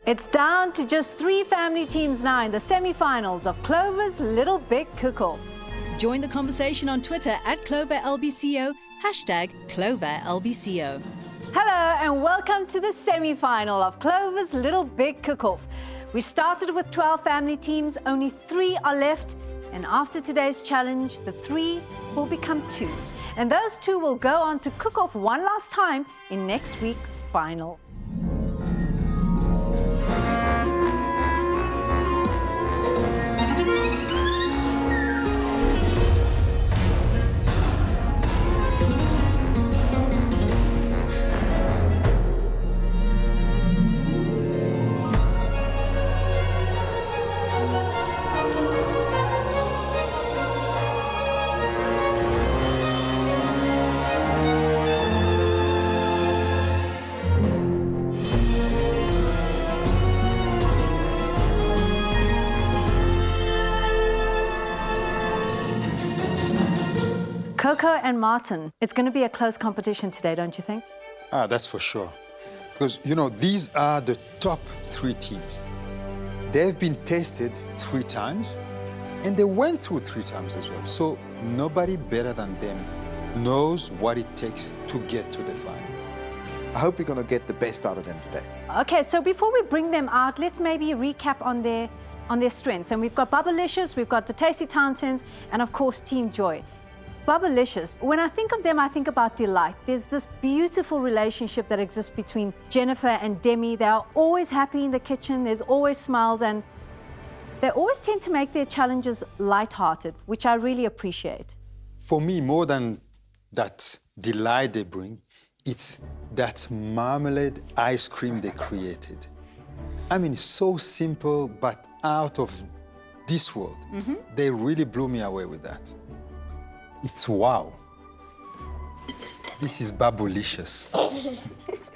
It's down to just 3 family teams now in the semi-finals of Clover's Little Big Cook-Off. Join the conversation on Twitter at CloverLBCO, #CloverLBCO. Hello and welcome to the semi-final of Clover's Little Big Cook-Off. We started with 12 family teams, only 3 are left, and after today's challenge, the 3 will become 2. And those 2 will go on to cook off one last time in next week's final. Coco and Martin, it's going to be a close competition today, don't you think? That's for sure. Because, you know, these are the top 3 teams. They've been tested 3 times, and they went through 3 times as well. So nobody better than them knows what it takes to get to the final. I hope we're going to get the best out of them today. Okay, so before we bring them out, let's maybe recap on their strengths. And we've got Bubblicious, we've got the Tasty Townsends, and of course, Team Joy. Bubblicious, when I think of them, I think about delight. There's this beautiful relationship that exists between Jennifer and Demi. They are always happy in the kitchen, there's always smiles, and they always tend to make their challenges light-hearted, which I really appreciate. For me, more than that delight they bring, it's that marmalade ice cream they created. I mean, so simple, but out of this world. They really blew me away with that. It's wow. This is Bubblicious.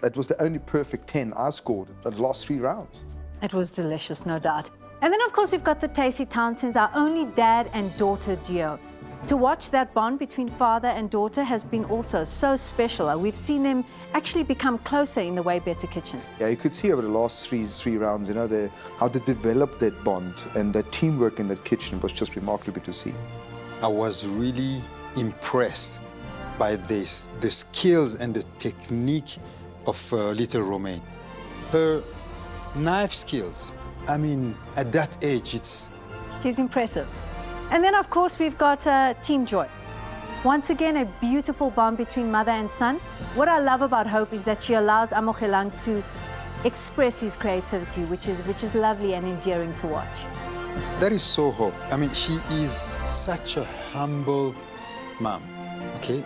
That was the only perfect 10 I scored at the last 3 rounds. It was delicious, no doubt. And then, of course, we've got the Tasty Townsends, our only dad and daughter duo. To watch that bond between father and daughter has been also so special. We've seen them actually become closer in the Way Better kitchen. Yeah, you could see over the last three rounds, you know, how they developed that bond, and the teamwork in that kitchen was just remarkable to see. I was really impressed by the skills and the technique of little Romaine. Her knife skills, I mean, at that age, She's impressive. And then, of course, we've got Team Joy. Once again, a beautiful bond between mother and son. What I love about Hope is that she allows Amogelang to express his creativity, which is lovely and endearing to watch. That is so Hope. I mean, she is such a humble mom, okay?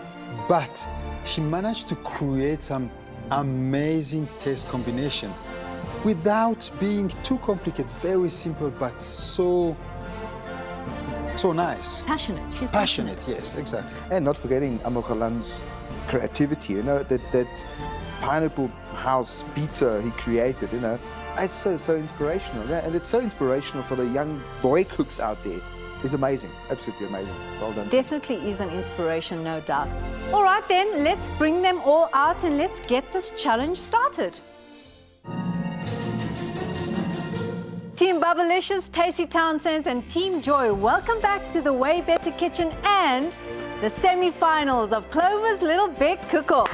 But she managed to create some amazing taste combination without being too complicated, very simple, but so nice. Passionate. She's passionate. Yes, exactly. And not forgetting Amogelang's creativity, you know, that pineapple house pizza he created, you know. It's so inspirational, yeah? And it's so inspirational for the young boy cooks out there. It's amazing, absolutely amazing. Well done. Definitely is an inspiration, no doubt. All right then, let's bring them all out and let's get this challenge started. Team Bubblicious, Tasty Townsends and Team Joy, welcome back to the Way Better kitchen and the semi-finals of Clover's Little Big Cook-Off.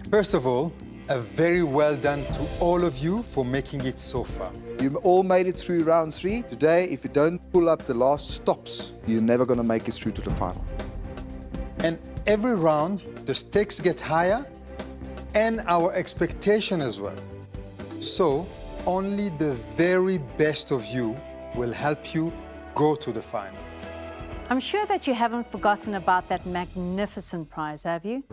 First of all, a very well done to all of you for making it so far. You all made it through round 3. Today, if you don't pull up the last stops, you're never going to make it through to the final. And every round, the stakes get higher and our expectation as well. So, only the very best of you will help you go to the final. I'm sure that you haven't forgotten about that magnificent prize, have you?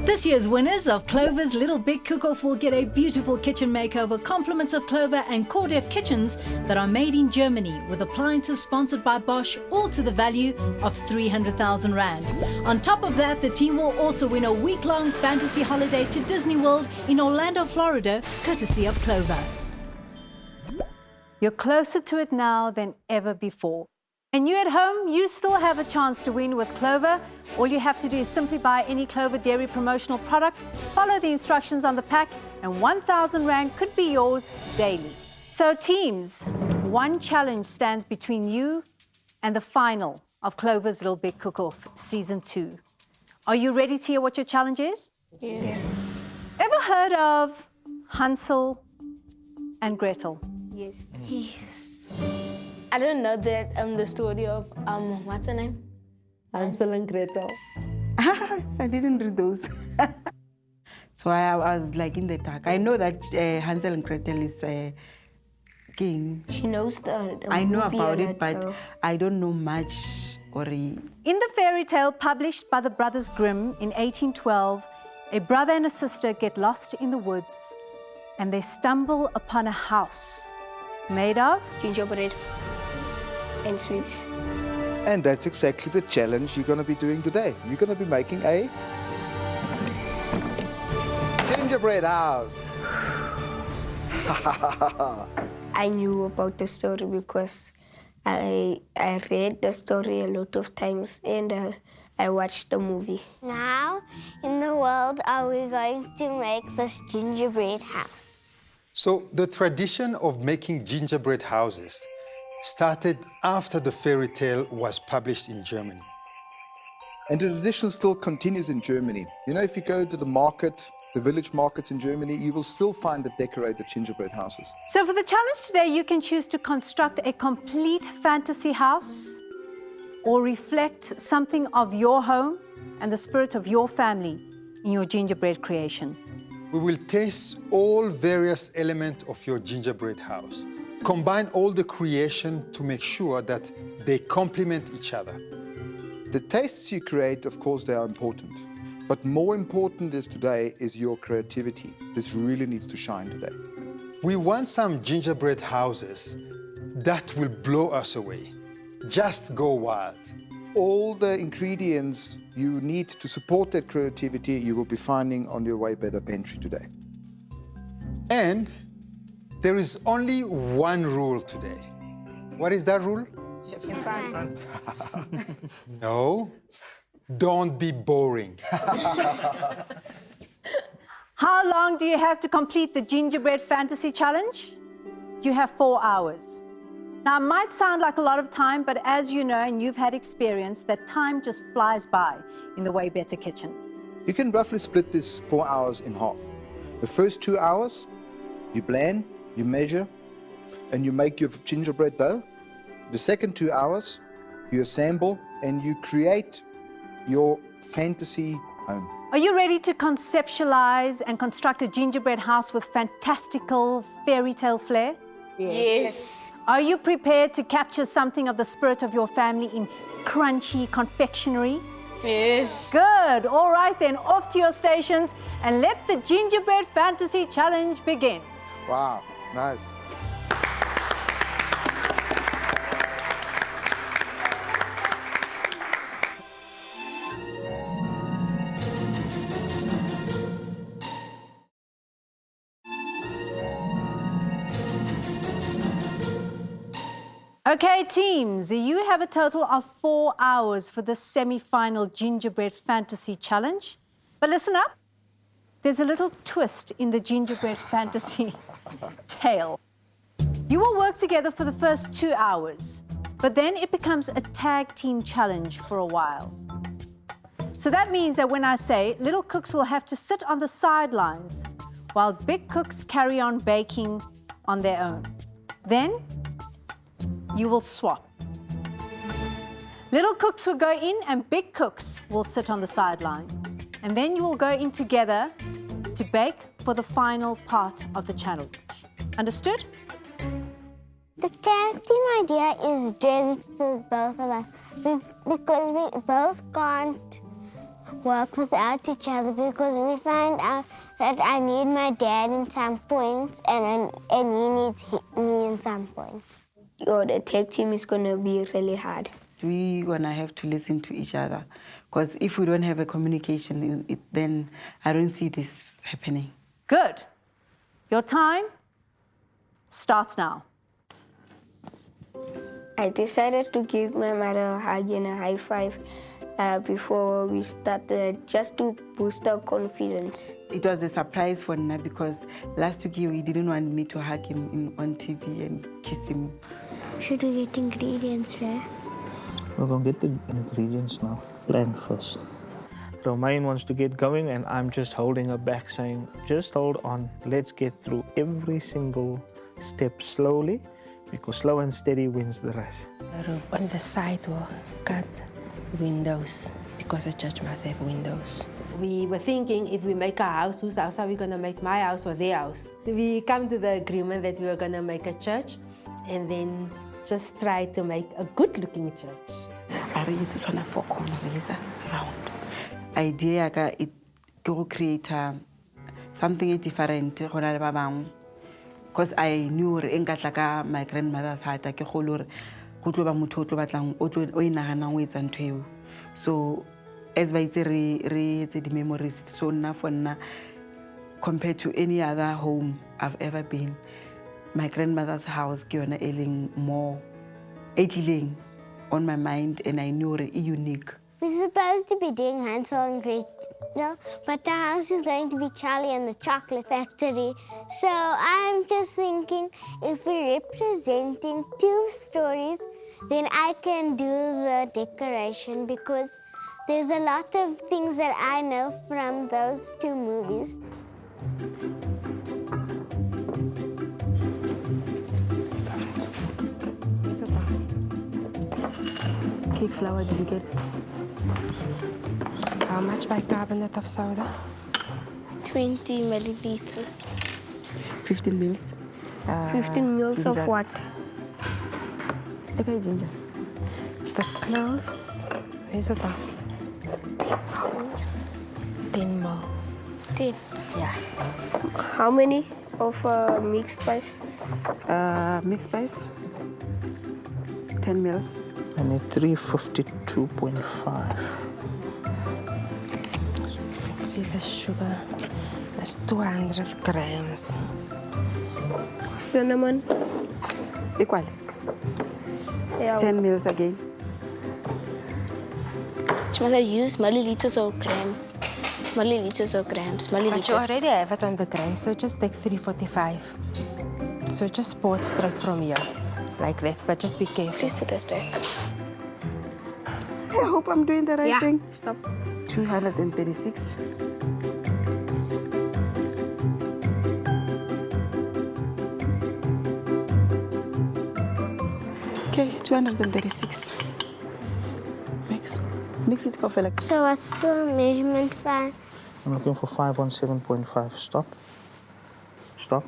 This year's winners of Clover's Little Big Cook-Off will get a beautiful kitchen makeover, compliments of Clover and Cordef kitchens that are made in Germany, with appliances sponsored by Bosch, all to the value of 300,000 Rand. On top of that, the team will also win a week-long fantasy holiday to Disney World in Orlando, Florida, courtesy of Clover. You're closer to it now than ever before. And you at home, you still have a chance to win with Clover. All you have to do is simply buy any Clover Dairy promotional product, follow the instructions on the pack, and 1,000 Rand could be yours daily. So teams, one challenge stands between you and the final of Clover's Little Big Cook-Off Season 2. Are you ready to hear what your challenge is? Yes. Ever heard of Hansel and Gretel? Yes. I don't know that the story of what's her name? Hansel and Gretel. I didn't read those. So I was like in the dark. I know that Hansel and Gretel is king. She knows the I know movie about and it, but I don't know much. In the fairy tale published by the Brothers Grimm in 1812, a brother and a sister get lost in the woods and they stumble upon a house made of gingerbread and sweets. And that's exactly the challenge you're going to be doing today. You're going to be making a gingerbread house. I knew about the story because I read the story a lot of times and I watched the movie. Now, in the world, are we going to make this gingerbread house? So the tradition of making gingerbread houses started after the fairy tale was published in Germany. And the tradition still continues in Germany. You know, if you go to the market, the village markets in Germany, you will still find the decorated gingerbread houses. So for the challenge today, you can choose to construct a complete fantasy house or reflect something of your home and the spirit of your family in your gingerbread creation. We will taste all various elements of your gingerbread house. Combine all the creation to make sure that they complement each other. The tastes you create, of course, they are important. But more important today is your creativity. This really needs to shine today. We want some gingerbread houses that will blow us away. Just go wild. All the ingredients you need to support that creativity you will be finding on your Way Better pantry today. And there is only one rule today. What is that rule? No, don't be boring. How long do you have to complete the gingerbread fantasy challenge? You have 4 hours. Now, it might sound like a lot of time, but as you know, and you've had experience, that time just flies by in the Way Better kitchen. You can roughly split this 4 hours in half. The first 2 hours, you blend, you measure, and you make your gingerbread dough. The second 2 hours, you assemble and you create your fantasy home. Are you ready to conceptualize and construct a gingerbread house with fantastical fairy tale flair? Yes. Are you prepared to capture something of the spirit of your family in crunchy confectionery? Yes. Good. All right then, off to your stations and let the gingerbread fantasy challenge begin. Wow, nice. Okay, teams, you have a total of 4 hours for the semi-final gingerbread fantasy challenge. But listen up, there's a little twist in the gingerbread fantasy tale. You will work together for the first 2 hours, but then it becomes a tag team challenge for a while. So that means that when I say little cooks will have to sit on the sidelines while big cooks carry on baking on their own. Then you will swap. Little cooks will go in and big cooks will sit on the sideline. And then you will go in together to bake for the final part of the challenge. Understood? The tag team idea is dreaded for both of us because we both can't work without each other because we find out that I need my dad in some points and he needs me in some points. The tag team is going to be really hard. We're going to have to listen to each other because if we don't have a communication, then I don't see this happening. Good. Your time starts now. I decided to give my mother a hug and a high five before we started, just to boost our confidence. It was a surprise for Nna because last week he didn't want me to hug him on TV and kiss him. Should we get ingredients there? We're going to get the ingredients now. Plan first. Romain wants to get going and I'm just holding her back saying, just hold on, let's get through every single step slowly because slow and steady wins the race. The roof on the side will cut windows because a church must have windows. We were thinking if we make a house, whose house are we going to make, my house or their house? We come to the agreement that we were going to make a church and then just try to make a good-looking church. I really just want to focus around. Idea it to create something different because I knew my grandmother's heart so as by the memories so now for compared to any other home I've ever been, my grandmother's house ailing more on my mind and I knew it unique. We're supposed to be doing Hansel and Gretel, but the house is going to be Charlie and the Chocolate Factory. So I'm just thinking if we're representing two stories, then I can do the decoration because there's a lot of things that I know from those two movies. Cake flour did you get? How much bicarbonate of soda? 20 milliliters. 15 mils. 15 mils ginger. of what? Okay, ginger. The cloves, where's it? 10 ml. 10. Yeah. How many of mixed spice? Mixed spice, 10 mils. I need 352.5. See the sugar. That's 200 grams. Cinnamon. Equal. Yeah. 10 mils again. She must have used milliliters or grams. Milliliters or grams. Milliliters. But you already have it on the gram, so just take 345. So just pour it straight from here, like that. But just be careful. Please put this back. I hope I'm doing the right thing. Stop. 236. Okay, 236. Mix it, coffee like. So what's the measurement for? I'm looking for 517.5. Stop. Stop.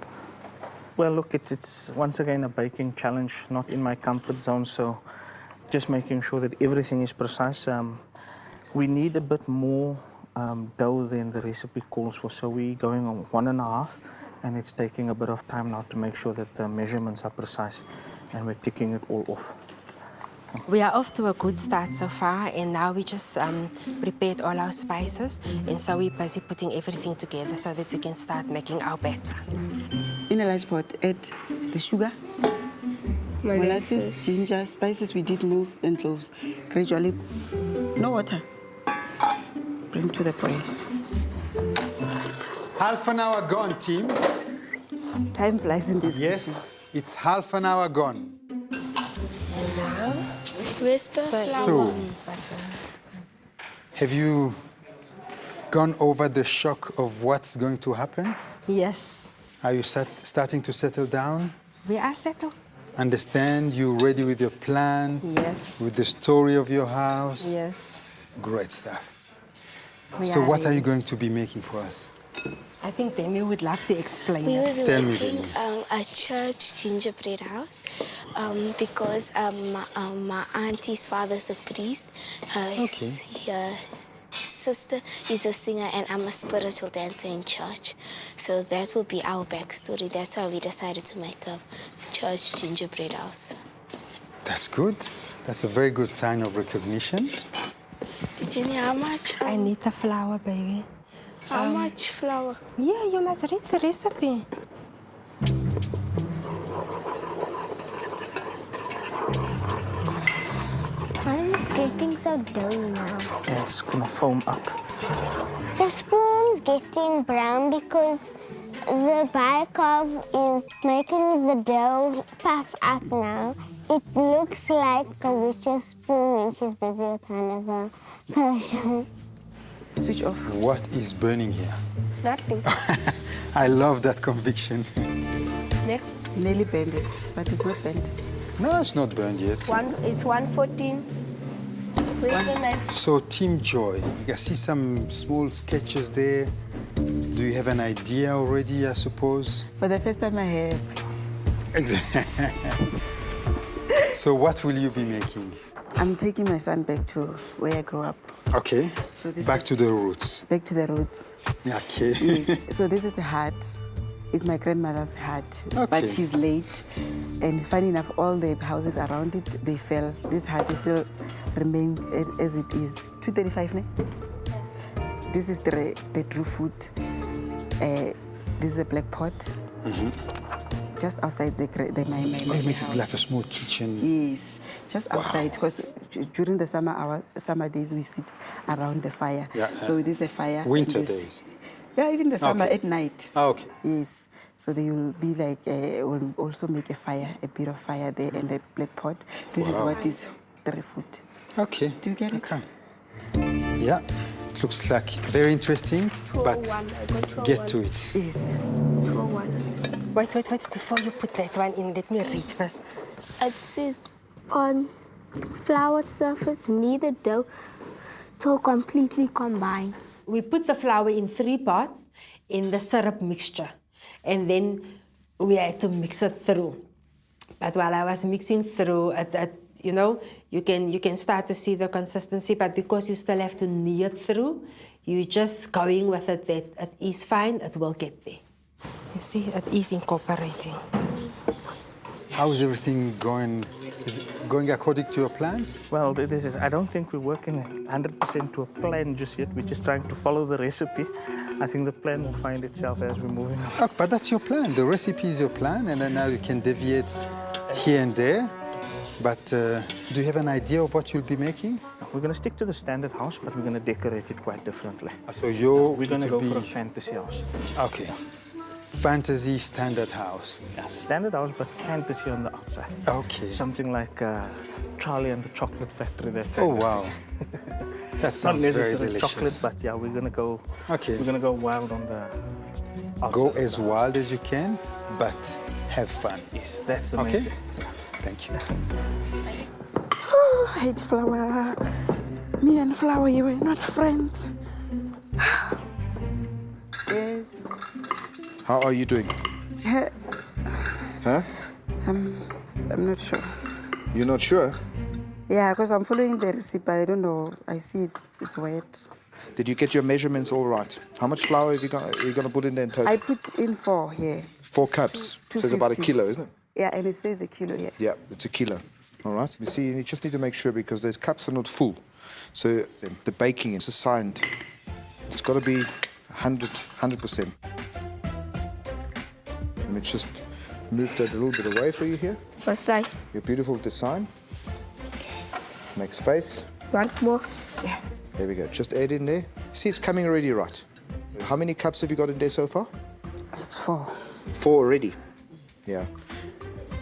Well, look, it's once again a baking challenge, not in my comfort zone, so just making sure that everything is precise. We need a bit more dough than the recipe calls for, so we're going on 1.5, and it's taking a bit of time now to make sure that the measurements are precise, and we're ticking it all off. We are off to a good start so far, and now we just prepared all our spices, and so we're busy putting everything together so that we can start making our batter. In a large pot, add the sugar, molasses, ginger, spices we did move, and cloves. Gradually, no water. Bring to the boil. Half an hour gone, team. Time flies in this Yes, it's half an hour gone. Where's the flour? So, have you gone over the shock of what's going to happen? Yes, Are you starting to settle down? we are settled. Understand you ready with your plan? Yes. With the story of your house? Yes. Great stuff. We So what are ready. you going to be making for us? I think Demi would love to explain We it. will be Tell me, making Demi. a church gingerbread house because my auntie's father's a priest. His sister is a singer and I'm a spiritual dancer in church. So that will be our backstory. That's why we decided to make a church gingerbread house. That's good. That's a very good sign of recognition. Did you know how much? I need the flour, baby. How much flour? Yeah, you must read the recipe. Why is it getting so doughy now? Yeah, it's gonna foam up. The spoon's getting brown because the bicarb is making the dough puff up now. It looks like a witch's spoon when she's busy with another person. Switch off. What is burning here? Nothing. I love that conviction. Next. Nearly burned it, but it's not burned. No, it's not burned yet. It's 1:14. Where's the knife? So, Team Joy, I see some small sketches there. Do you have an idea already, I suppose? For the first time I have. Exactly. So, what will you be making? I'm taking my son back to where I grew up. Okay. So this Back is- to the roots. Back to the roots. Okay. Yes. So this is the hut. It's my grandmother's hut. Okay. But she's late. And funny enough, all the houses around it, they fell. This hut still remains as it is. 235, ne? This is the true food. This is a black pot. Just outside my Oh, you make house. it like a small kitchen. Yes, just outside, because during the summer days, we sit around the fire. Yeah, So yeah. there's a fire. Winter and there's- days. Yeah, even the summer Okay. at night. Ah, okay. Yes, so they will be like, will also make a fire, a bit of fire there, and a black pot. This is Wow. what is the food. Okay. Do you get it? Okay. Yeah, it looks like very interesting, but get to it. Yes. Wait. Before you put that one in, let me read first. It says on floured surface, knead the dough till completely combined. We put the flour in 3 parts in the syrup mixture, and then we had to mix it through. But while I was mixing through, you know, you can start to see the consistency, but because you still have to knead it through, you're just going with it that it is fine, it will get there. You see, it is incorporating. How's everything going? Is it going according to your plans? Well, I don't think we're working 100% to a plan just yet. We're just trying to follow the recipe. I think the plan will find itself as we're moving on. Oh, but that's your plan. The recipe is your plan, and then now you can deviate here and there. But do you have an idea of what you'll be making? We're going to stick to the standard house, but we're going to decorate it quite differently. So We're going to go for a fantasy house. Okay. Fantasy standard house. Yeah, standard house, but fantasy on the outside. Okay. Something like Charlie and the Chocolate Factory. That Oh, kind of- wow. That Not sounds very necessarily chocolate, delicious. but yeah, we're going to go. Okay. We're going to go wild on the outside. Go as wild as you can, but have fun. Yes, that's the main Okay? thing. Thank you. I hate flour. Me and flour, you were not friends. Yes. How are you doing? Huh? I'm not sure. You're not sure? Yeah, because I'm following the recipe. I don't know. I see it's wet. Did you get your measurements all right? How much flour are you going to put in there in total? I put in 4 here. 4 cups. So it's about a 250. kilo, isn't it? Yeah, and it says a kilo here. Yeah, it's a kilo. All right. You see, you just need to make sure because those cups are not full. So the baking is assigned. It's got to be 100%. Let me just move that a little bit away for you here. First right, Your beautiful design. Next face. one more. There we go. Just add in there. See, it's coming already right. How many cups have you got in there so far? It's 4. 4 already. Yeah.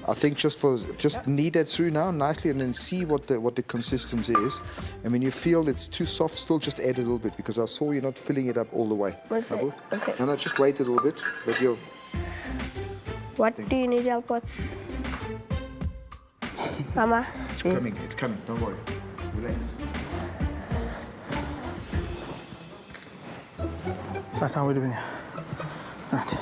I think just knead that through now nicely and then see what the consistency is. And when you feel it's too soft still, just add a little bit because I saw you not filling it up all the way. What's that? Abu? Okay. No, just wait a little bit. But you're What do you need help with? Mama? it's coming. It's coming. Don't worry. Relax. Right, how are we doing? Right.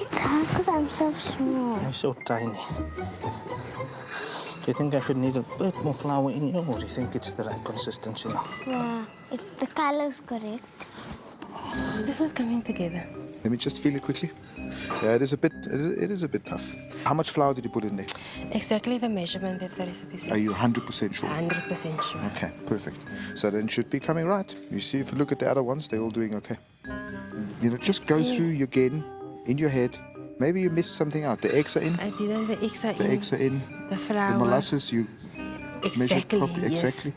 It's hard because I'm so small. You're so tiny. Do you think I should need a bit more flour in here, or do you think it's the right consistency now? Yeah, the color's correct. This is not coming together. Let me just feel it quickly. Yeah, it is a bit tough. How much flour did you put in there? Exactly the measurement that the recipe Are says. you 100% sure? 100% sure. Okay, perfect. So then it should be coming right. You see, if you look at the other ones, they're all doing okay. You know, just go through again in your head. Maybe you missed something out. The eggs are in. I didn't. The eggs are The in. eggs are in. The The flour. molasses, Exactly, properly. yes. Exactly.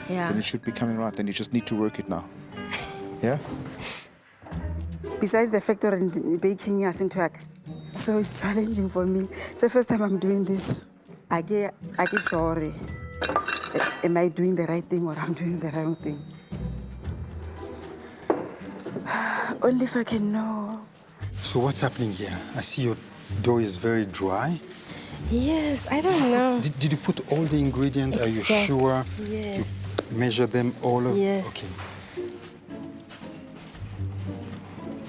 Yeah. Then it should be coming right. Then you just need to work it now. Yeah? Besides the factory and baking, so it's challenging for me. It's the first time I'm doing this. I get sorry. Am I doing the right thing or I'm doing the wrong thing? Only if I can know. So what's happening here? I see your dough is very dry. Yes, I don't know. Did you put all the ingredients? Are you sure? Yes. You measure them all of? Yes. Okay.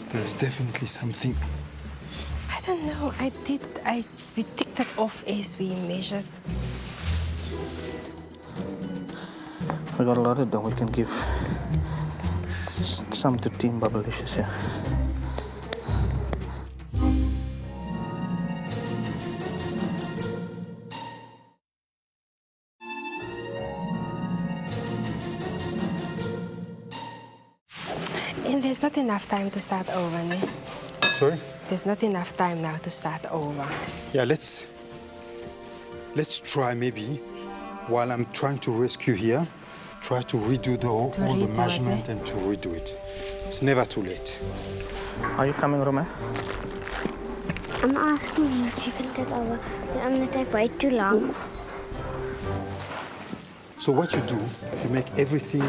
There's definitely something. I don't know. We ticked that off as we measured. We got a lot of dough. We can give some to Team Bubblicious, yeah. And there's not enough time to start over, no? Sorry? There's not enough time now to start over. Yeah, let's try maybe, while I'm trying to rescue here, try to redo all the measurement and to redo it. It's never too late. Are you coming, Rome? I'm asking you if you can take over. I'm going to take way too long. So what you do, you make everything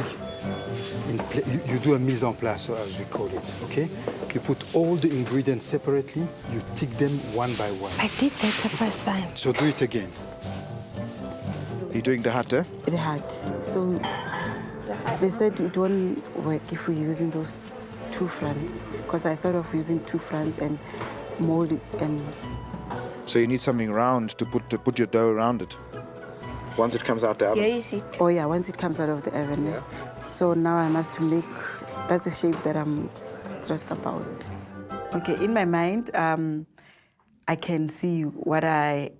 in place. You do a mise en place, as we call it, okay? You put all the ingredients separately, you tick them one by one. I did that the first time. So do it again. You're doing the hat, eh? The hat. So they said it won't work if we're using those two fronts, because I thought of using two fronts and mold it and... So you need something round to put your dough around it. Once it comes out the oven. Yeah, you see. Oh yeah, once it comes out of the oven. Yeah. So now I must make, that's the shape that I'm stressed about. Okay, in my mind, I can see what I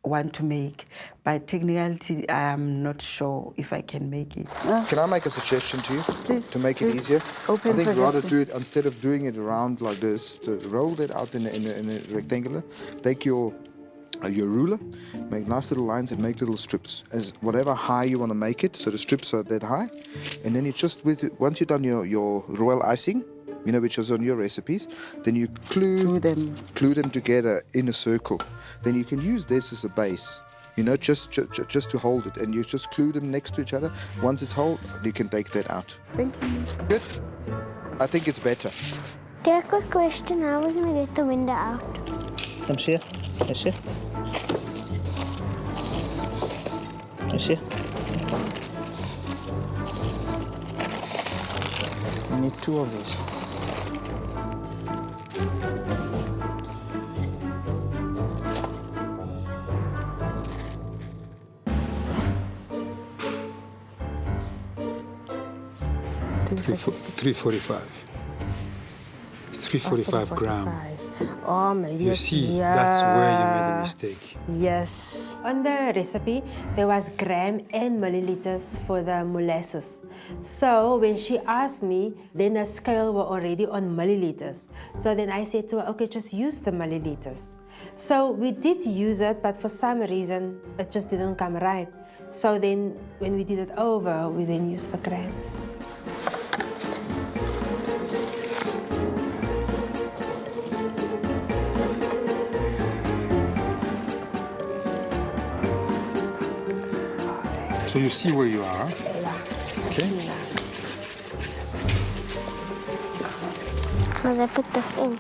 want to make, but technically, I'm not sure if I can make it. Can I make a suggestion to you? Please, to make it easier? Open I think suggestion. rather do it, instead of doing it around like this, to roll it out in a rectangular, take your ruler, make nice little lines and make little strips as whatever high you want to make it, so the strips are that high, and then you just once you've done your royal icing, you know, which is on your recipes, then you glue them together in a circle. Then you can use this as a base, you know, just to hold it, and you just glue them next to each other. Once it's whole, you can take that out. Thank you. Good. I think it's better. Take a question. How are we going to get the window out? Come here. Yes, here. Yes, here. We need two of these. $345 grams. Oh, maybe You it's see, here. that's where you made a mistake. Yes. On the recipe, there was gram and milliliters for the molasses. So when she asked me, then the scale were already on milliliters. So then I said to her, okay, just use the milliliters. So we did use it, but for some reason, it just didn't come right. So then when we did it over, we then used the grams. So you see where you are. Okay. Must I put this in?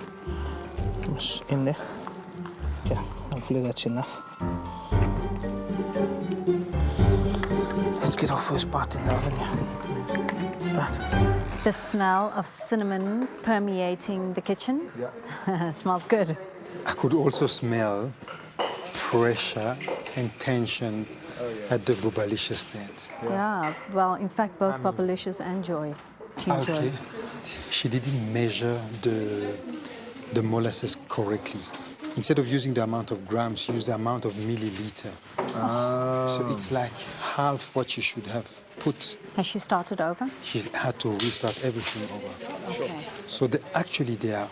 It's in there. Yeah, hopefully that's enough. Let's get our first part in the oven. Yeah. Right. The smell of cinnamon permeating the kitchen. Yeah. Smells good. I could also smell pressure and tension at the Bubblicious stand. Yeah, well, in fact, both Bubblicious and Joy. Team Joy. Okay. She didn't measure the molasses correctly. Instead of using the amount of grams, she used the amount of milliliter. So it's like half what you should have put. Has she started over? She had to restart everything over. Okay. So actually they are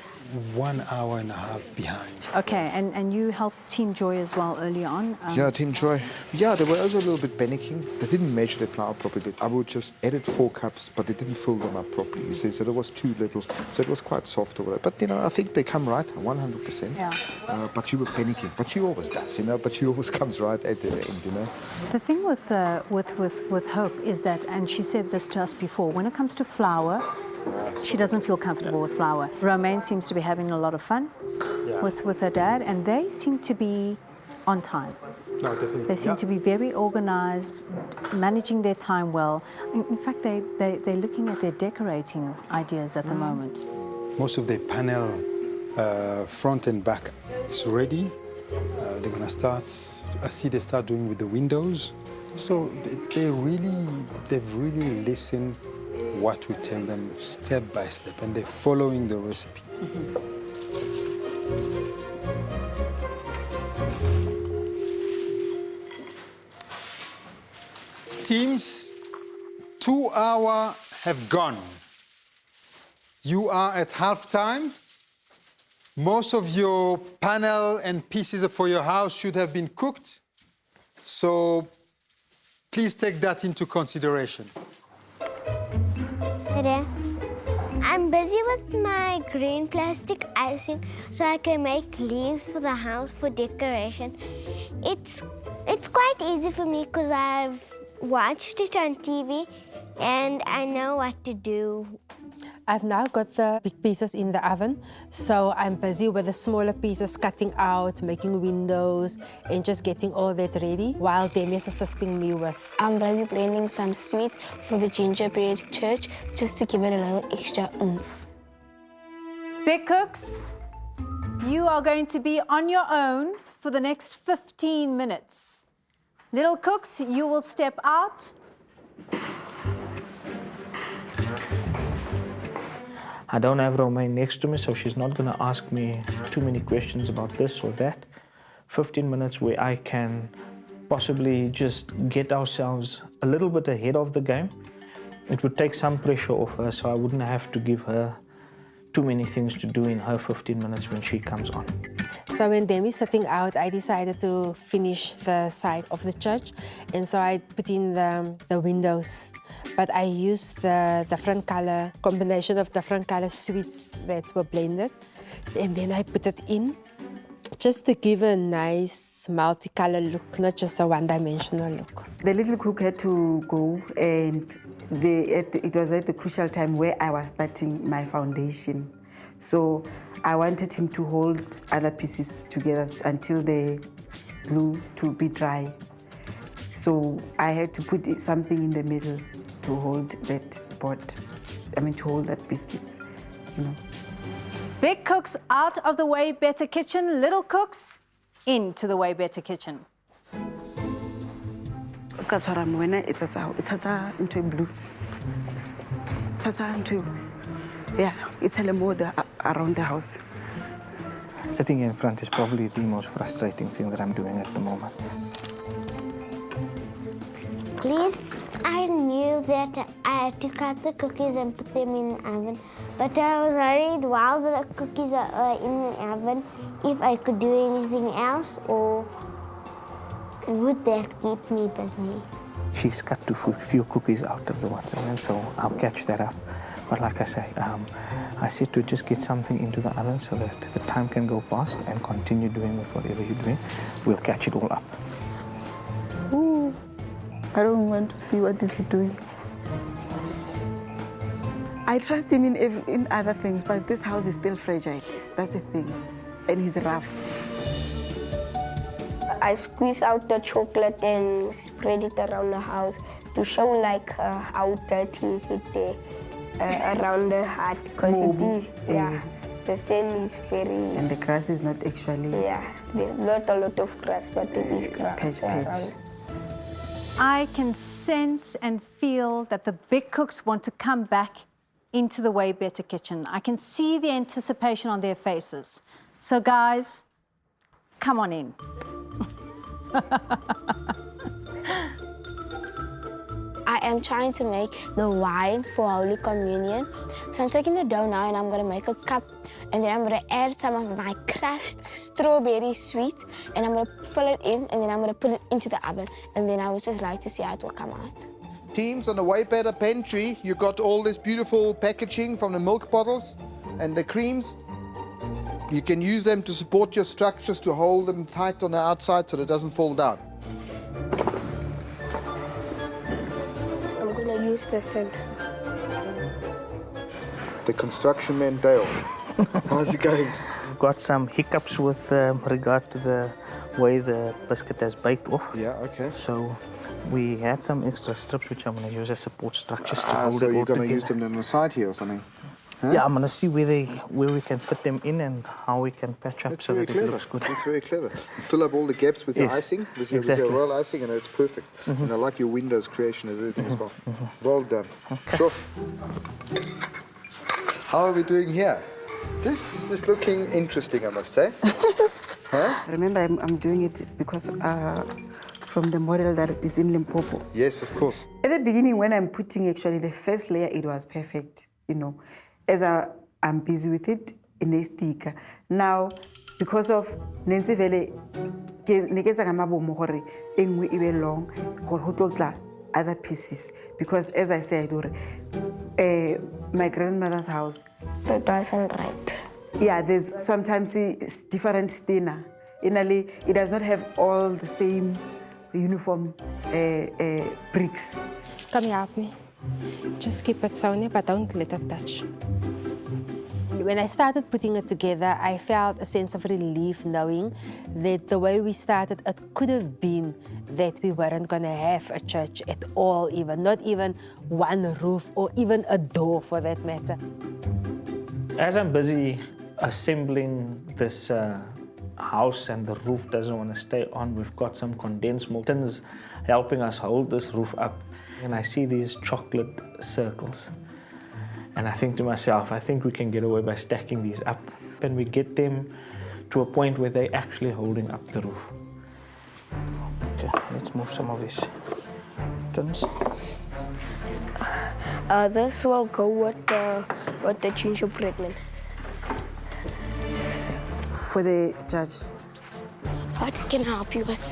1 hour and a half behind. Okay, and you helped Team Joy as well early on. Yeah, Team Joy. Yeah, they were also a little bit panicking. They didn't measure the flour properly. I would just edit 4 cups, but they didn't fill them up properly. You see, so there was too little. So it was quite soft over there. But, you know, I think they come right, 100%. Yeah. But she was panicking. But she always does, you know. But she always comes right at the end, you know. The thing with Hope is that, and she said this to us before, when it comes to flour, she doesn't feel comfortable with flour. Romaine seems to be having a lot of fun with her dad, and they seem to be on time. No, definitely. They seem to be very organized, managing their time well. In fact, they're looking at their decorating ideas at the moment. Most of the panel, front and back, is ready. They're going to start, I see they start doing with the windows. So they've really listened what we tell them step by step, and they're following the recipe. Teams, 2 hours have gone. You are at halftime. Most of your panel and pieces for your house should have been cooked. So please take that into consideration. I'm busy with my green plastic icing so I can make leaves for the house for decoration. It's quite easy for me because I've watched it on TV and I know what to do. I've now got the big pieces in the oven, so I'm busy with the smaller pieces, cutting out, making windows, and just getting all that ready while Demi is assisting me with. I'm busy blending some sweets for the gingerbread church just to give it a little extra oomph. Big cooks, you are going to be on your own for the next 15 minutes. Little cooks, you will step out. I don't have Romaine next to me, so she's not going to ask me too many questions about this or that. 15 minutes where I can possibly just get ourselves a little bit ahead of the game. It would take some pressure off her, so I wouldn't have to give her too many things to do in her 15 minutes when she comes on. So when Demi's sitting out, I decided to finish the side of the church, and so I put in the windows. But I used the different color, combination of different color sweets that were blended. And then I put it in just to give a nice multicolor look, not just a one-dimensional look. The little cook had to go, and it was at the crucial time where I was starting my foundation. So I wanted him to hold other pieces together until the glue to be dry. So I had to put something in the middle to hold that to hold that biscuits, you know. Big cooks out of the Way Better kitchen, little cooks into the Way Better kitchen. It's into blue. Yeah, it's a more around the house. Sitting in front is probably the most frustrating thing that I'm doing at the moment. Please, I knew that I had to cut the cookies and put them in the oven, but I was worried while the cookies are in the oven if I could do anything else, or would that keep me busy? She's cut a few cookies out of the WhatsApp, so I'll catch that up. But like I say, I said to just get something into the oven so that the time can go past and continue doing with whatever you're doing. We'll catch it all up. Ooh, I don't want to see what is he doing. I trust him in other things, but this house is still fragile. That's the thing. And he's rough. I squeeze out the chocolate and spread it around the house to show like how dirty is it there around the hut, because it is, the sand is very... And the grass is not actually... Yeah, there's not a lot of grass, but it is grass. Patch. I can sense and feel that the big cooks want to come back into the Way Better kitchen. I can see the anticipation on their faces. So guys, come on in. I am trying to make the wine for Holy Communion. So I'm taking the dough now and I'm going to make a cup. And then I'm going to add some of my crushed strawberry sweets. And I'm going to fill it in and then I'm going to put it into the oven. And then I would just like to see how it will come out. Teams, on the way better pantry, you got all this beautiful packaging from the milk bottles and the creams. You can use them to support your structures, to hold them tight on the outside so that it doesn't fall down. I'm going to use this and... The construction man, Dale. How's it going? Got some hiccups with regard to the way the biscuit has baked off. Yeah, okay. So we had some extra strips which I'm going to use as support structures to hold so it all you're going to together. use them on the side here or something? Huh? Yeah, I'm going to see where we can fit them in and how we can patch up so that it looks good. That's very clever. You fill up all the gaps with your icing, with your royal icing, and it's perfect. And I like your windows creation and everything as well. Well done. Okay. Sure. How are we doing here? This is looking interesting, I must say. Huh? Remember, I'm doing it because from the model that is in Limpopo. Yes, of course. At the beginning, when I'm putting actually the first layer, it was perfect, you know. As I'm busy with it, in a sticker. Now, because of Nancy Vele, long, other pieces. Because as I said, my grandmother's house. That doesn't right. Yeah, there's sometimes it's different dinner. It does not have all the same uniform bricks. Come help me. Just keep it sound, but don't let it touch. When I started putting it together, I felt a sense of relief knowing that the way we started, it could have been that we weren't going to have a church at all, even not even one roof or even a door for that matter. As I'm busy assembling this house and the roof doesn't want to stay on, we've got some condensed milk tins helping us hold this roof up. And I see these chocolate circles. And I think to myself, I think we can get away by stacking these up. And we get them to a point where they're actually holding up the roof. Okay, let's move some of these tins. This will go with the gingerbread man. For the judge. What can I help you with?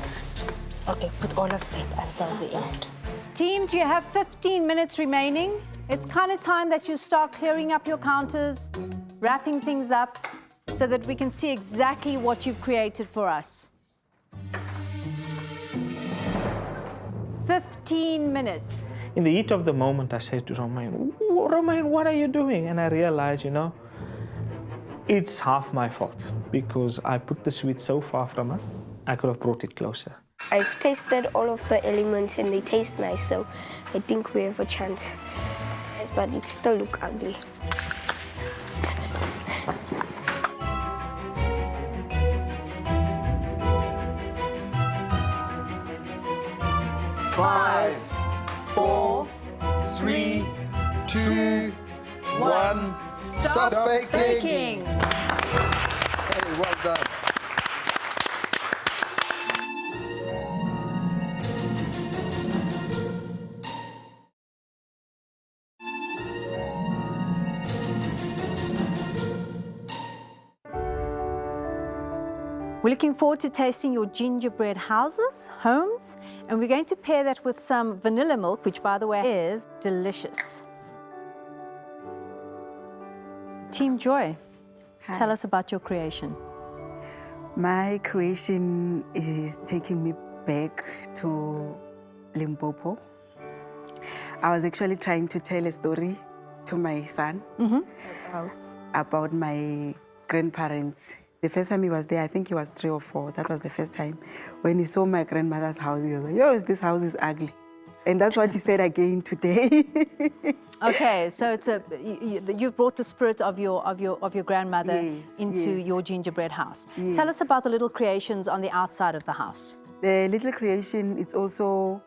Okay, put all of that until the end. Teams, you have 15 minutes remaining. It's kind of time that you start clearing up your counters, wrapping things up, so that we can see exactly what you've created for us. 15 minutes. In the heat of the moment, I said to Romain, Romain, what are you doing? And I realized, you know, it's half my fault because I put the sweet so far from her, I could have brought it closer. I've tasted all of the elements and they taste nice, so I think we have a chance. Yes, but it still looks ugly. Five, 4, 3, 2, 1. Stop baking. Hey, well done. We're looking forward to tasting your gingerbread homes, and we're going to pair that with some vanilla milk, which, by the way, is delicious. Team Joy, tell us about your creation. My creation is taking me back to Limpopo. I was actually trying to tell a story to my son about my grandparents. The first time he was there, I think he was 3 or 4. That was the first time. When he saw my grandmother's house, he was like, yo, this house is ugly. And that's what he said again today. Okay, so it's you've brought the spirit of your grandmother into your gingerbread house. Yes. Tell us about the little creations on the outside of the house. The little creation is also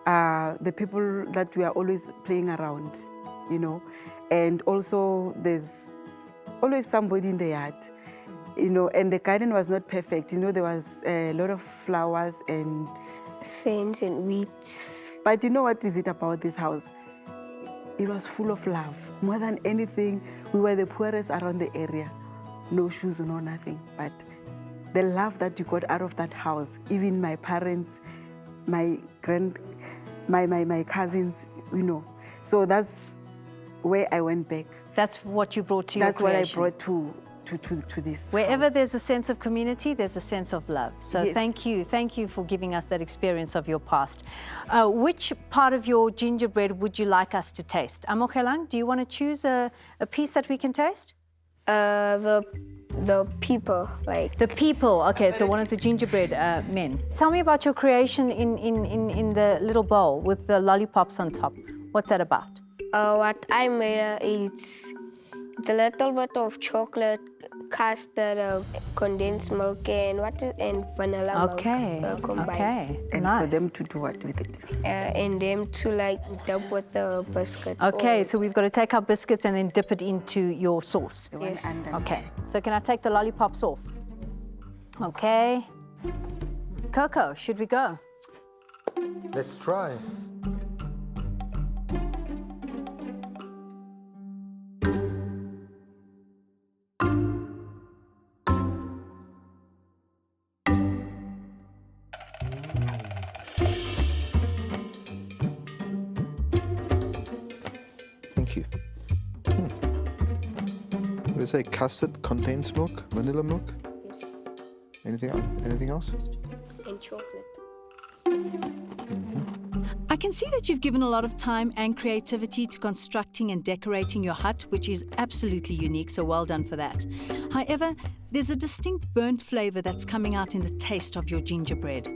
the people that we are always playing around, you know. And also there's always somebody in the yard. You know, and the garden was not perfect. You know, there was a lot of flowers and Ferns and weeds. But you know what is it about this house? It was full of love. More than anything, we were the poorest around the area. No shoes, no nothing. But the love that you got out of that house, even my parents, my cousins, you know. So that's where I went back. That's what you brought to your That's creation. what I brought to this Wherever house. there's a sense of community, there's a sense of love. So Yes. thank you for giving us that experience of your past. Which part of your gingerbread would you like us to taste? Amogelang, do you want to choose a piece that we can taste? The people, like. The people, okay, so one of the gingerbread men. Tell me about your creation in the little bowl with the lollipops on top. What's that about? What I made, it's a little bit of chocolate, custard, condensed milk, and vanilla milk combined. Okay, And nice. for them to do what with it? And them to like dip with the biscuit. Okay, so we've got to take our biscuits and then dip it into your sauce. The one under. Okay, so can I take the lollipops off? Okay. Coco, should we go? Let's try. Thank you. What do you say? Custard contains milk, vanilla milk. Yes. Anything else? And chocolate. I can see that you've given a lot of time and creativity to constructing and decorating your hut, which is absolutely unique, so well done for that. However, there's a distinct burnt flavor that's coming out in the taste of your gingerbread.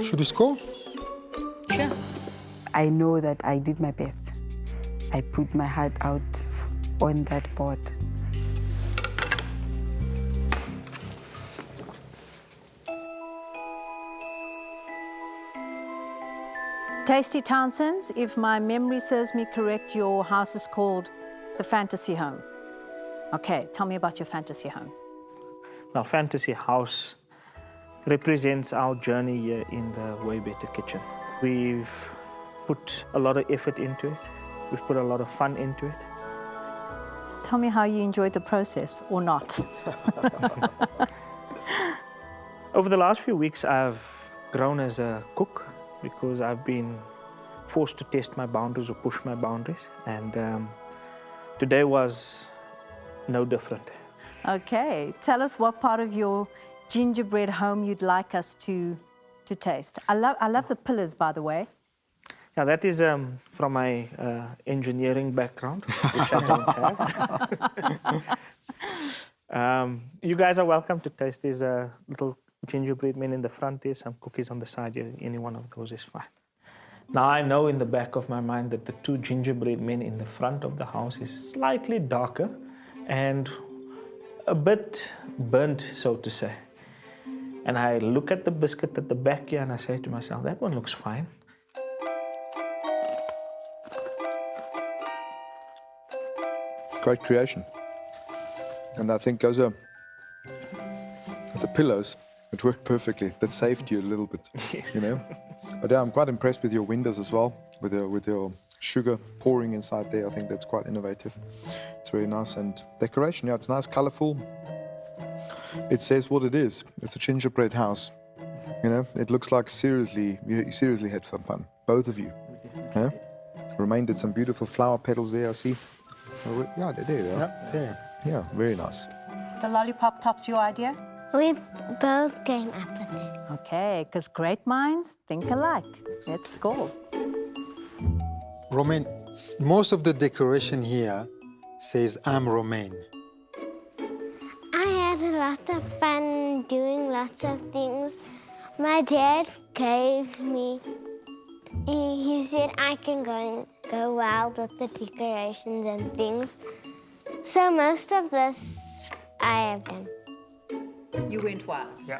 Should we score? Sure. I know that I did my best. I put my heart out on that board. Tasty Townsends, if my memory serves me correct, your house is called the Fantasy Home. Okay, tell me about your fantasy home. Well, Fantasy House represents our journey here in the Way Better Kitchen. We've put a lot of effort into it. We've put a lot of fun into it. Tell me how you enjoyed the process, or not. Over the last few weeks, I've grown as a cook because I've been forced to test my boundaries or push my boundaries. And today was no different. Okay, tell us what part of your gingerbread home you'd like us to taste. I love the pillars, by the way. Yeah, that is from my engineering background, which I don't have. You guys are welcome to taste. There's a little gingerbread men in the front there, some cookies on the side here. Any one of those is fine. Now I know in the back of my mind that the two gingerbread men in the front of the house is slightly darker and a bit burnt, so to say. And I look at the biscuit at the back here and I say to myself, that one looks fine. Great creation. And I think as the pillows, it worked perfectly. That saved you a little bit, Yes. you know. But yeah, I'm quite impressed with your windows as well, with your sugar pouring inside there. I think that's quite innovative. It's very nice, and decoration. Yeah, it's nice, colourful. It says what it is. It's a gingerbread house. You know, it looks like you seriously had some fun, both of you. Yeah. Romain did some beautiful flower petals there. I see. Oh, yeah, there you are. Yeah. Yeah, very nice. The lollipop top's your idea? We both came up with it. Okay, because great minds think alike. Let's score. Romain, most of the decoration here says, I'm Romain. I had a lot of fun doing lots of things. My dad gave me, he said I can go wild with the decorations and things. So most of this I have done. You went wild. Yeah.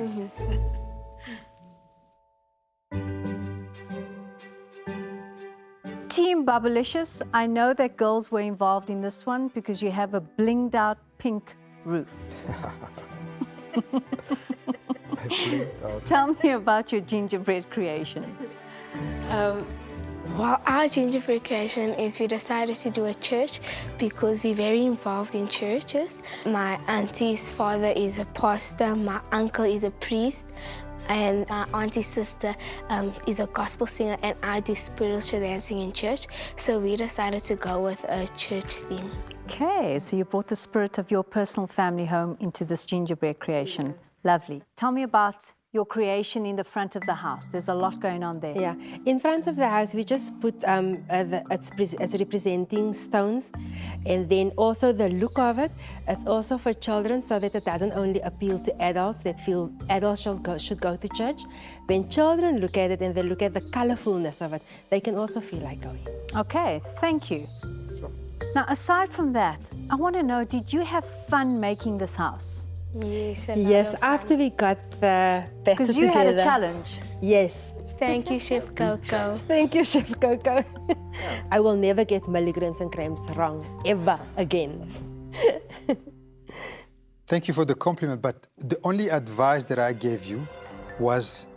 Team Bubblicious, I know that girls were involved in this one because you have a blinged out pink roof. Tell me about your gingerbread creation. Well, our gingerbread creation is we decided to do a church because we're very involved in churches. My auntie's father is a pastor, my uncle is a priest, and my auntie's sister is a gospel singer, and I do spiritual dancing in church. So we decided to go with a church theme. Okay, so you brought the spirit of your personal family home into this gingerbread creation. Yes. Lovely. Tell me about your creation in the front of the house. There's a lot going on there. Yeah, in front of the house, we just put it's representing stones, and then also the look of it. It's also for children, so that it doesn't only appeal to adults that feel adults should go to church. When children look at it and they look at the colorfulness of it, they can also feel like going. Okay, thank you. Sure. Now, aside from that, I want to know, did you have fun making this house? Yes, after we got the batter because you together. had a challenge. Yes. Thank you, Chef Coco. Thank you, Chef Coco. I will never get milligrams and grams wrong, ever again. Thank you for the compliment, but the only advice that I gave you was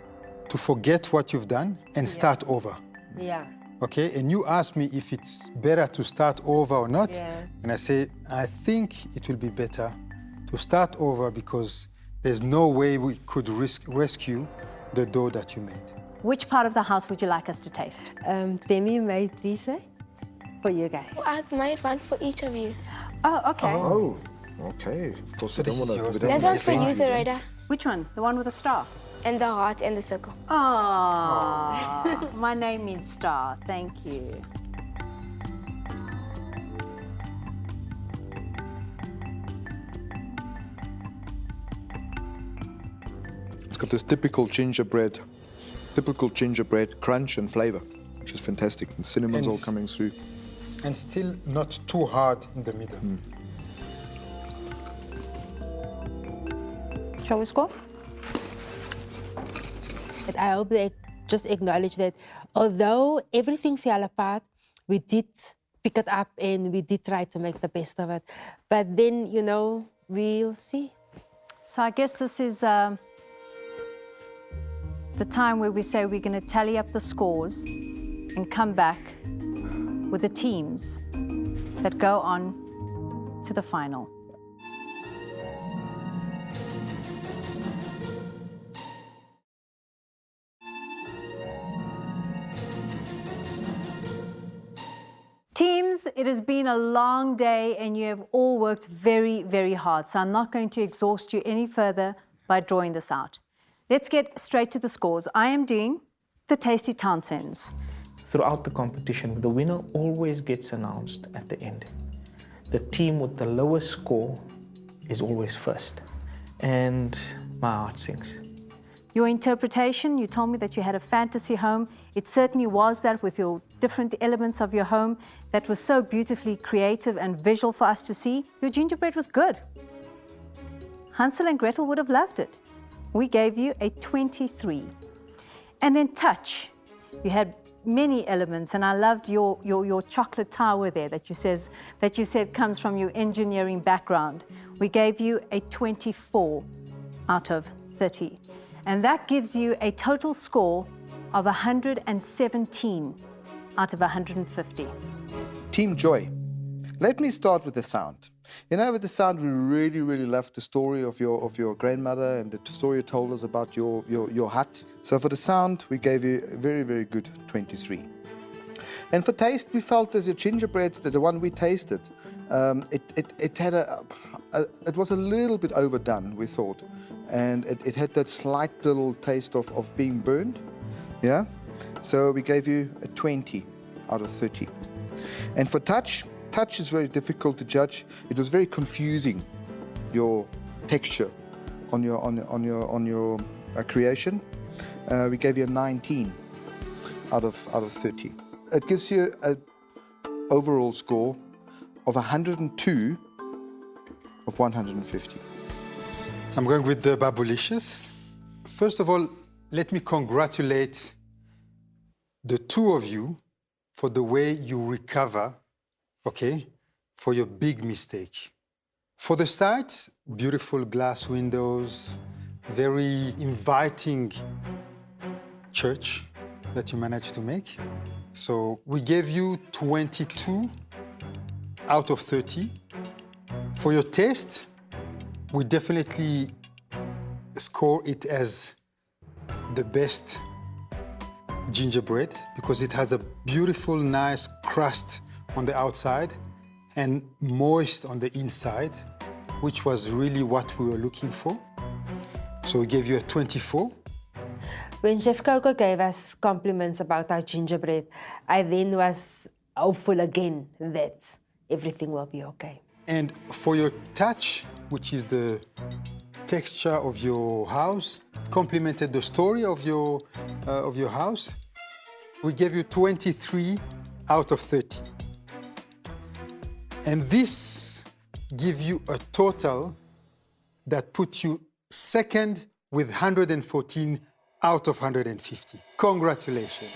to forget what you've done and start over. Yeah. Okay, and you asked me if it's better to start over or not, and I say, I think it will be better to start over because there's no way we could rescue the dough that you made. Which part of the house would you like us to taste? Demi made this for you guys. Oh, I made one for each of you. Oh, okay. Oh, okay. Of course, So I don't want to. This one's for you, Zoraida. Which one? The one with the star? And the heart and the circle. Oh, my name means star. Thank you. It's got this typical gingerbread crunch and flavor, which is fantastic. The cinnamon's all coming through. And still not too hard in the middle. Shall we score? I hope they just acknowledge that although everything fell apart, we did pick it up and we did try to make the best of it. But then, you know, we'll see. So I guess this is the time where we say we're going to tally up the scores and come back with the teams that go on to the final. Teams, it has been a long day and you have all worked very, very hard. So I'm not going to exhaust you any further by drawing this out. Let's get straight to the scores. I am doing the Tasty Townsends. Throughout the competition, the winner always gets announced at the end. The team with the lowest score is always first. And my heart sings. Your interpretation, you told me that you had a fantasy home. It certainly was that, with your different elements of your home that was so beautifully creative and visual for us to see. Your gingerbread was good. Hansel and Gretel would have loved it. We gave you a 23. And then touch. You had many elements, and I loved your chocolate tower there that you said comes from your engineering background. We gave you a 24 out of 30. And that gives you a total score of 117 out of 150. Team Joy. Let me start with the sound. You know, with the sound, we really, really loved the story of your grandmother and the story you told us about your hut. So for the sound, we gave you a very, very good 23. And for taste, we felt as a gingerbread, the one we tasted, it was a little bit overdone, we thought. And it had that slight little taste of being burned, yeah? So we gave you a 20 out of 30. And for touch is very difficult to judge. It was very confusing, your texture on your creation. We gave you a 19 out of 30. It gives you an overall score of 102 of 150. I'm going with the Babulicious. First of all, let me congratulate the two of you for the way you recover, okay, for your big mistake. For the site, beautiful glass windows, very inviting church, that you managed to make. So we gave you 22 out of 30. For your taste, we definitely score it as the best gingerbread because it has a beautiful, nice crust on the outside and moist on the inside, which was really what we were looking for. So we gave you a 24. When Chef Coco gave us compliments about our gingerbread, I then was hopeful again that everything will be okay. And for your touch, which is the texture of your house, complemented the story of your house, we gave you 23 out of 30. And this gives you a total that puts you second with 114 out of 150. Congratulations.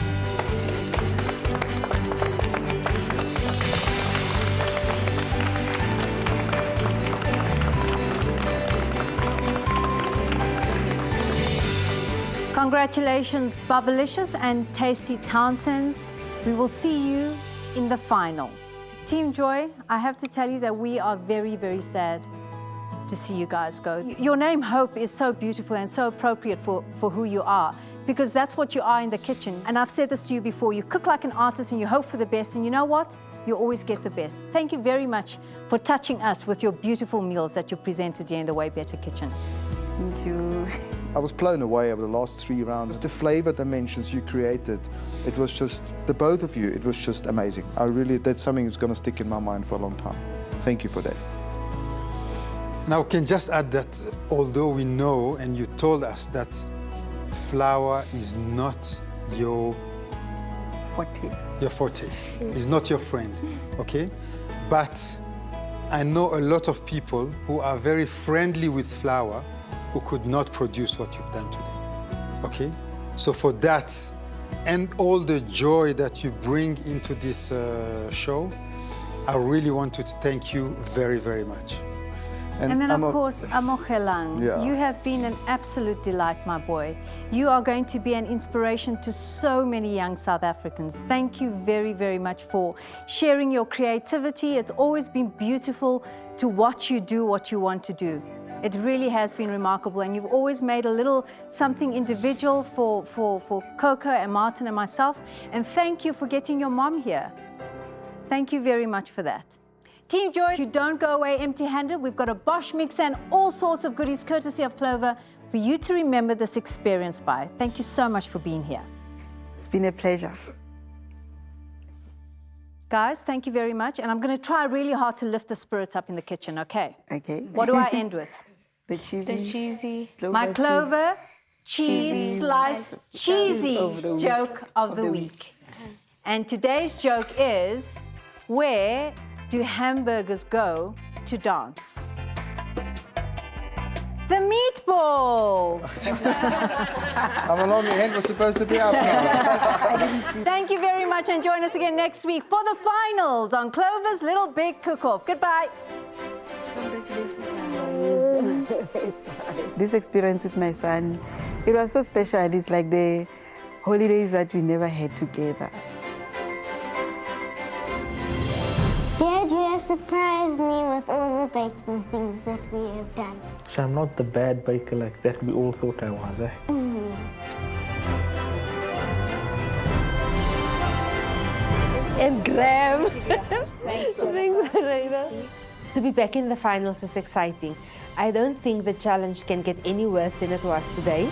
Congratulations, Bubblicious and Tasty Townsends. We will see you in the final. Team Joy, I have to tell you that we are very, very sad to see you guys go. Your name, Hope, is so beautiful and so appropriate for who you are, because that's what you are in the kitchen. And I've said this to you before, you cook like an artist and you hope for the best, and you know what? You always get the best. Thank you very much for touching us with your beautiful meals that you presented here in the Way Better Kitchen. Thank you. I was blown away over the last 3 rounds. The flavor dimensions you created, it was just, the both of you, it was just amazing. That's something that's going to stick in my mind for a long time. Thank you for that. Now, I can just add that although we know, and you told us that flour is not your forte. It's not your friend, okay? But I know a lot of people who are very friendly with flour who could not produce what you've done today, okay? So for that, and all the joy that you bring into this show, I really want to thank you very, very much. And then, of course, Amogelang, you have been an absolute delight, my boy. You are going to be an inspiration to so many young South Africans. Thank you very, very much for sharing your creativity. It's always been beautiful to watch you do what you want to do. It really has been remarkable, and you've always made a little something individual for Coco and Martin and myself. And thank you for getting your mom here. Thank you very much for that. Team Joy, you don't go away empty-handed. We've got a Bosch mixer and all sorts of goodies courtesy of Clover for you to remember this experience by. Thank you so much for being here. It's been a pleasure. Guys, thank you very much. And I'm going to try really hard to lift the spirit up in the kitchen, okay? Okay. What do I end with? The cheesy. My Clover cheese slice cheesy joke of the week. And today's joke is, where do hamburgers go to dance? The meatball. I'm along, your hand was supposed to be up now. Thank you very much, and join us again next week for the finals on Clover's Little Big Cook-Off. Goodbye. This experience with my son, it was so special. It's like the holidays that we never had together. Dad, you have surprised me with all the baking things that we have done. So I'm not the bad baker like that we all thought I was, eh? And Graham. Thanks, Raina. To be back in the finals is exciting. I don't think the challenge can get any worse than it was today.